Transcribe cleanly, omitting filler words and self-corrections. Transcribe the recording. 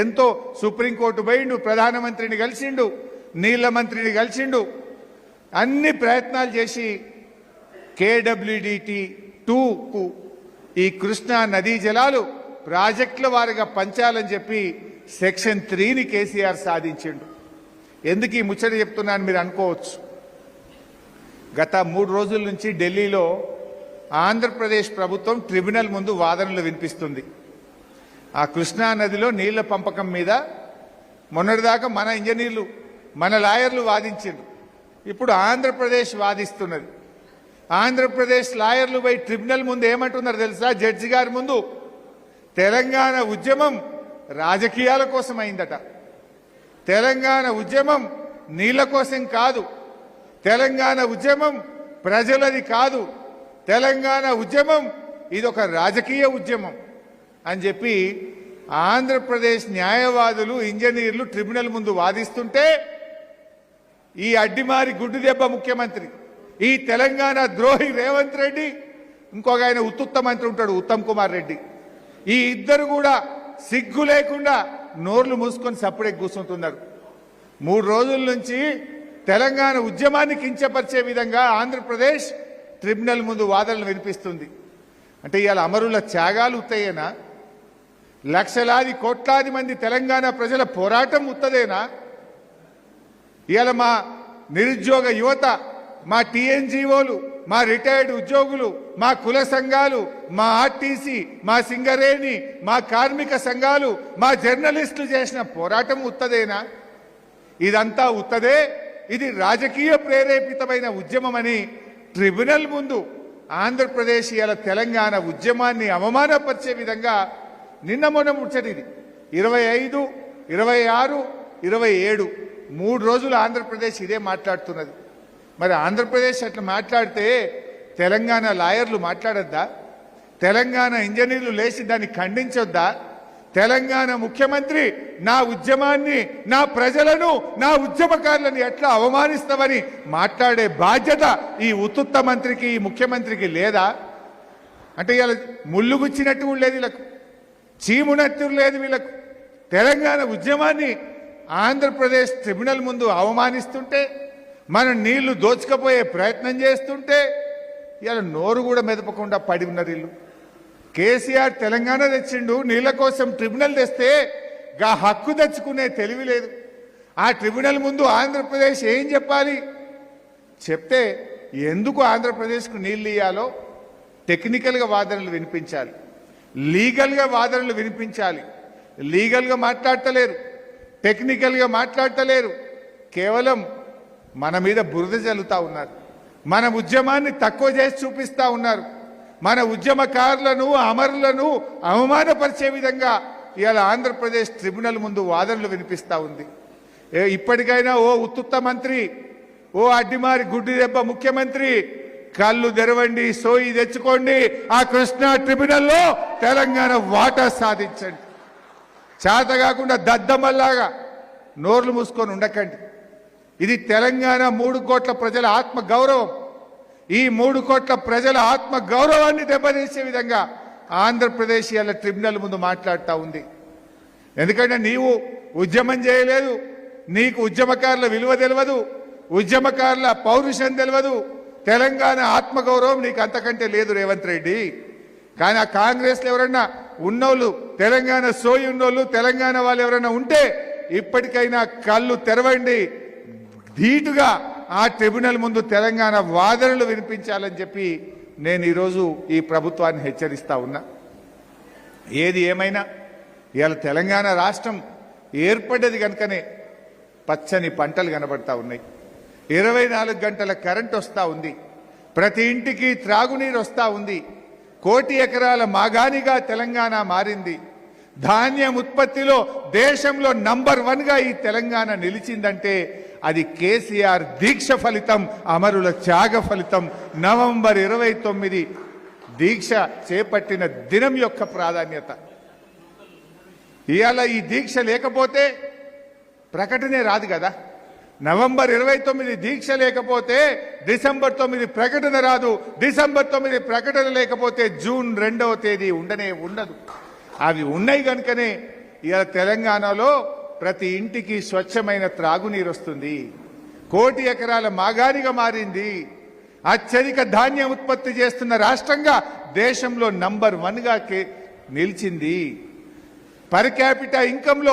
ఎంతో సుప్రీంకోర్టు పోయిండు, ప్రధానమంత్రిని కలిసిండు, నీళ్ల మంత్రిని కలిసిండు, అన్ని ప్రయత్నాలు చేసి KWDT 2కు ఈ కృష్ణా నదీ జలాలు ప్రాజెక్టుల వారిగా పంచాలని చెప్పి సెక్షన్ 3ని కేసీఆర్ సాధించిండు. ఎందుకు ఈ ముచ్చట చెప్తున్నాను మీరు అనుకోవచ్చు. గత 3 రోజుల నుంచి ఢిల్లీలో ఆంధ్రప్రదేశ్ ప్రభుత్వం ట్రిబ్యునల్ ముందు వాదనలు వినిపిస్తుంది. ఆ కృష్ణా నదిలో నీళ్ల పంపకం మీద మొన్నటిదాకా మన ఇంజనీర్లు, మన లాయర్లు వాదించారు. ఇప్పుడు ఆంధ్రప్రదేశ్ వాదిస్తున్నది. ఆంధ్రప్రదేశ్ లాయర్లు పోయి ట్రిబ్యునల్ ముందు ఏమంటున్నారు తెలుసా? జడ్జి గారి ముందు తెలంగాణ ఉద్యమం రాజకీయాల కోసం అయిందట. తెలంగాణ ఉద్యమం నీళ్ల కోసం కాదు, తెలంగాణ ఉద్యమం ప్రజలది కాదు, తెలంగాణ ఉద్యమం ఇదొక రాజకీయ ఉద్యమం అని చెప్పి ఆంధ్రప్రదేశ్ న్యాయవాదులు, ఇంజనీర్లు ట్రిబ్యునల్ ముందు వాదిస్తుంటే ఈ అడ్డిమారి గుడ్డు దెబ్బ ముఖ్యమంత్రి, ఈ తెలంగాణ ద్రోహి రేవంత్ రెడ్డి, ఇంకొక ఆయన ఉత్తుత్త మంత్రి ఉంటాడు ఉత్తమ్ కుమార్ రెడ్డి, ఈ ఇద్దరు కూడా సిగ్గు లేకుండా నోర్లు మూసుకొని సప్పుడే కూర్చుంటున్నారు. 3 రోజుల నుంచి తెలంగాణ ఉద్యమాన్ని కించపరిచే విధంగా ఆంధ్రప్రదేశ్ ట్రిబ్యునల్ ముందు వాదనలు వినిపిస్తుంది. అంటే ఇవాళ అమరుల త్యాగాలు ఉత్తయేనా? లక్షలాది కోట్లాది మంది తెలంగాణ ప్రజల పోరాటం ఉత్తదేనా? ఇవాళ మా నిరుద్యోగ యువత, మా TNGOలు, మా రిటైర్డ్ ఉద్యోగులు, మా కుల సంఘాలు, మా ఆర్టీసీ, మా సింగరేణి, మా కార్మిక సంఘాలు, మా జర్నలిస్టులు చేసిన పోరాటం ఉత్తదేనా? ఇదంతా ఉత్తదే, ఇది రాజకీయ ప్రేరేపితమైన ఉద్యమమని ట్రిబ్యునల్ ముందు ఆంధ్రప్రదేశ్ ఇవాళ తెలంగాణ ఉద్యమాన్ని అవమానపరిచే విధంగా నిన్న మొన్న ముచ్చటిది 25, 26, 27 3 రోజులు ఆంధ్రప్రదేశ్ ఇదే మాట్లాడుతున్నది. మరి ఆంధ్రప్రదేశ్ అట్లా మాట్లాడితే తెలంగాణ లాయర్లు మాట్లాడొద్దా? తెలంగాణ ఇంజనీర్లు లేచి దాన్ని ఖండించొద్దా? తెలంగాణ ముఖ్యమంత్రి నా ఉద్యమాన్ని, నా ప్రజలను, నా ఉద్యమకారులను ఎట్లా అవమానిస్తామని మాట్లాడే బాధ్యత ఈ ఉత్తుత్త మంత్రికి, ఈ ముఖ్యమంత్రికి లేదా? అంటే ఇలా ముళ్ళుగుచ్చినట్టు లేదు, వీళ్ళకు చీమునత్తు లేదు వీళ్ళకు. తెలంగాణ ఉద్యమాన్ని ఆంధ్రప్రదేశ్ ట్రిబ్యునల్ ముందు అవమానిస్తుంటే, మన నీళ్లు దోచుకపోయే ప్రయత్నం చేస్తుంటే ఇలా నోరు కూడా మెదపకుండా పడి ఉన్నారు వీళ్ళు. కేసీఆర్ తెలంగాణ తెచ్చిండు, నీళ్ల కోసం ట్రిబ్యునల్ తెస్తే గా హక్కు తెచ్చుకునే తెలివి లేదు. ఆ ట్రిబ్యునల్ ముందు ఆంధ్రప్రదేశ్ ఏం చెప్పాలి? చెప్తే ఎందుకు ఆంధ్రప్రదేశ్కు నీళ్లు ఇయ్యాలో టెక్నికల్గా వాదనలు వినిపించాలి, లీగల్గా వాదనలు వినిపించాలి. లీగల్గా మాట్లాడతలేరు, టెక్నికల్గా మాట్లాడతలేరు, కేవలం మన మీద బురద జల్లుతా ఉన్నారు. మన ఉద్యమాన్ని తక్కువ చేసి చూపిస్తా ఉన్నారు. మన ఉద్యమకారులను, అమరులను అవమానపరిచే విధంగా ఇవాళ ఆంధ్రప్రదేశ్ ట్రిబ్యునల్ ముందు వాదనలు వినిపిస్తా ఉంది. ఇప్పటికైనా ఓ ఉత్తుత్త మంత్రి, ఓ అడ్డిమారి గుడ్డి దెబ్బ ముఖ్యమంత్రి కళ్ళు తెరవండి, సోయి తెచ్చుకోండి, ఆ కృష్ణా ట్రిబ్యునల్లో తెలంగాణ వాటా సాధించండి. చేత కాకుండా దద్దమల్లాగా నోర్లు మూసుకొని ఉండకండి. ఇది తెలంగాణ 3 కోట్ల ప్రజల ఆత్మ గౌరవం. ఈ 3 కోట్ల ప్రజల ఆత్మ గౌరవాన్ని దెబ్బతీసే విధంగా ఆంధ్రప్రదేశ్ ఇలా ట్రిబ్యునల్ ముందు మాట్లాడుతూ ఉంది. ఎందుకంటే నీవు ఉద్యమం చేయలేదు, నీకు ఉద్యమకారుల విలువ తెలియదు, ఉద్యమకారుల పౌరుషం తెలియదు, తెలంగాణ ఆత్మగౌరవం నీకు అంతకంటే లేదు రేవంత్ రెడ్డి. కానీ ఆ కాంగ్రెస్లో ఎవరన్నా ఉన్నోళ్ళు, తెలంగాణ సోయి ఉన్నోళ్ళు, తెలంగాణ వాళ్ళు ఎవరైనా ఉంటే ఇప్పటికైనా కళ్ళు తెరవండి, ధీటుగా ఆ ట్రిబ్యునల్ ముందు తెలంగాణ వాదనలు వినిపించాలని చెప్పి నేను ఈరోజు ఈ ప్రభుత్వాన్ని హెచ్చరిస్తా ఉన్నా. ఏది ఏమైనా ఇవాళ తెలంగాణ రాష్ట్రం ఏర్పడ్డది కనుకనే పచ్చని పంటలు కనబడతా ఉన్నాయి, 24 గంటల కరెంట్ వస్తూ ఉంది, ప్రతి ఇంటికి త్రాగునీరు వస్తూ ఉంది, 1 కోటి ఎకరాల మాగానిగా తెలంగాణ మారింది. ధాన్యం ఉత్పత్తిలో దేశంలో నంబర్ 1గా ఈ తెలంగాణ నిలిచిందంటే అది కేసీఆర్ దీక్ష ఫలితం, అమరుల త్యాగ ఫలితం. నవంబర్ 29 దీక్ష చేపట్టిన దినం యొక్క ప్రాధాన్యత. ఇవాళ ఈ దీక్ష లేకపోతే ప్రకటనే రాదు కదా. నవంబర్ 29 దీక్ష లేకపోతే డిసెంబర్ 9 ప్రకటన రాదు, డిసెంబర్ 9 ప్రకటన లేకపోతే జూన్ 2వ తేదీ ఉండనే ఉండదు. అవి ఉన్నాయి కనుకనే ఇవాళ తెలంగాణలో ప్రతి ఇంటికి స్వచ్ఛమైన త్రాగునీరు వస్తుంది. 1 కోటి ఎకరాల మాగాణిగా మారింది. అత్యధిక ధాన్యం ఉత్పత్తి చేస్తున్న రాష్ట్రంగా దేశంలో నంబర్ 1గా నిలిచింది. Per capita ఇన్కంలో